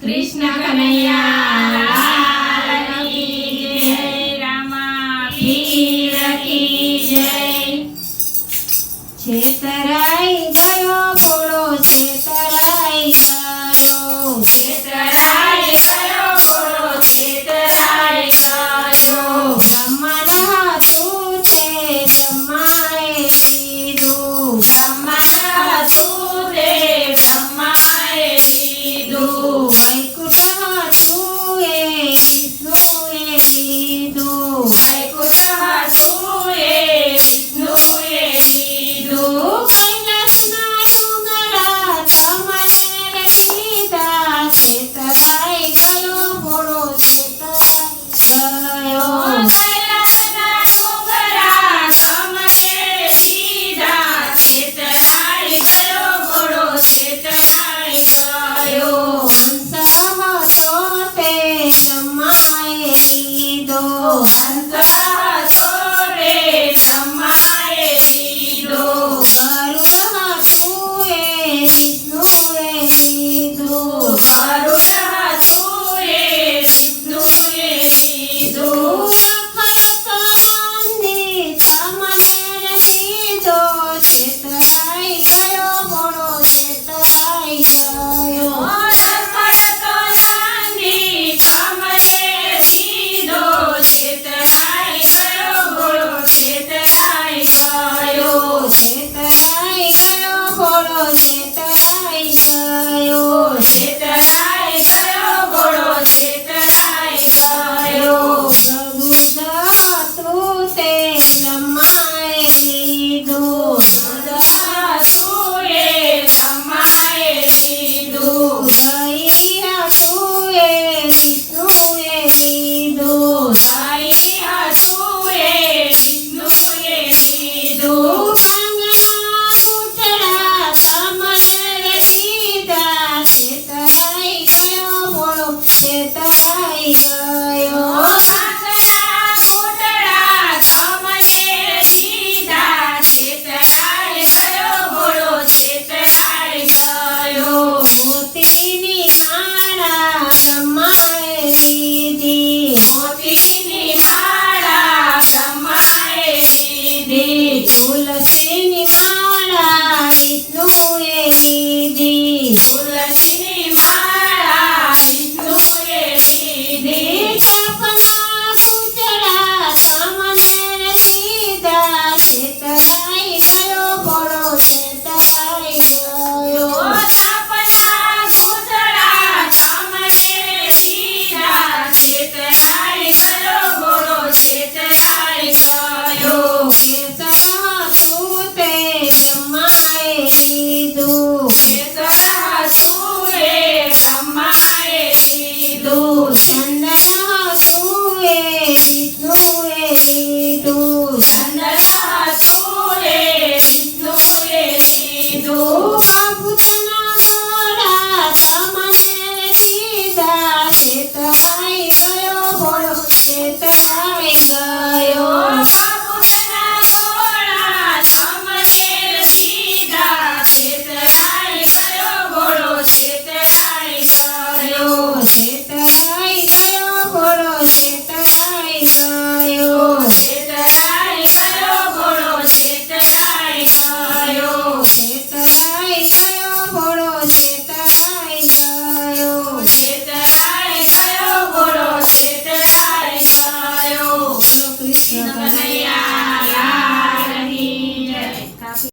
कृष्ण कन्हैया लाल की जय। रामा पीर की जय। छेतराई गयो घोड़ो छेतराई गयो, छेतराई गयो घोड़ो छेतराई गयो। ब्रह्मण હતું તે બ્રહ્માએ લીધું, બ્રહ્મણ હતું તે બ્રહ્માએ લીધું। વૈકુંઠ હતું એ વિષ્ણુએ લીધું, વૈકુંઠ હતું એ વિષ્ણુએ લીધું। કૈલાસના ડુંગરા તમને રે લીધા, છેતરાઈ ગયો ઘોડો છેતરાઈ ગયો। કૈલાસના ડુંગરા તમને લીધા, છેતરાઈ ગયો ઘોડો છેતરાઈ ગયો। હંસ હતો તે બ્રહ્માએ લીધો, હંસ હતો તે બ્રહ્માએ લીધો। ગરુડ હતું એ વિષ્ણુએ લીધું, ગરુડ હતું એ વિષ્ણુએ લીધું। નખર તો નંદી તમને રે લીધો, છેતરાઈ ગયો ઘોડો છેતરાઈ ગયો। નખર તો નાંદી તમને લીધો, છેતરાઈ ગયો ઘોડો છેતરાઈ ગયો। છેતરાઈ ગયો ઘોડો છેતરાઈ ગયો, છેતરાઈ ગયો ઘોડો છેતરાઈ ગયો। દૂધ હતું તે બ્રહ્માએ લીધું, હતું એ બ્રહ્માએ લીધું। દહીં હતું એ વિષ્ણુએ લીધું, દહીં હતું એ વિષ્ણુએ લીધું। ભાંગના ઘૂંટડા તમને રે લીધા, છેતરાઈ ગયો ઘોડો છેતરાઈ ગયો। ભાંગના ઘૂંટડા તમને લીધા, છેતરાઈ ગયો ઘોડો છેતરાઈ ગયો। મોતીની માળા બ્રહ્માએ લીધી, મોતીની માળા બ્રહ્માએ લીધી। તુલસીની માળા વિષ્ણુએ લીધી, તુલસીની માળા વિષ્ણુએ લીધી। ચાપના પૂતળા તમને રે લીધા, છેતરાઈ ગયો ઘોડો છેતરાઈ ગયો। ચાપના પૂતળા તમને લીધા, છેતરાઈ ગયો ઘોડો છેતરાઈ ગયો। કેસર હતું તે બ્રહ્માએ લીધું, કેસર હતું એ બ્રહ્માએ લીધું। ચંદન હતું એ વિષ્ણુએ લીધું, ચંદન હતું એ વિષ્ણુએ લીધું। બાપુતના ઘોડા તમને રે લીધા, છેતરાઈ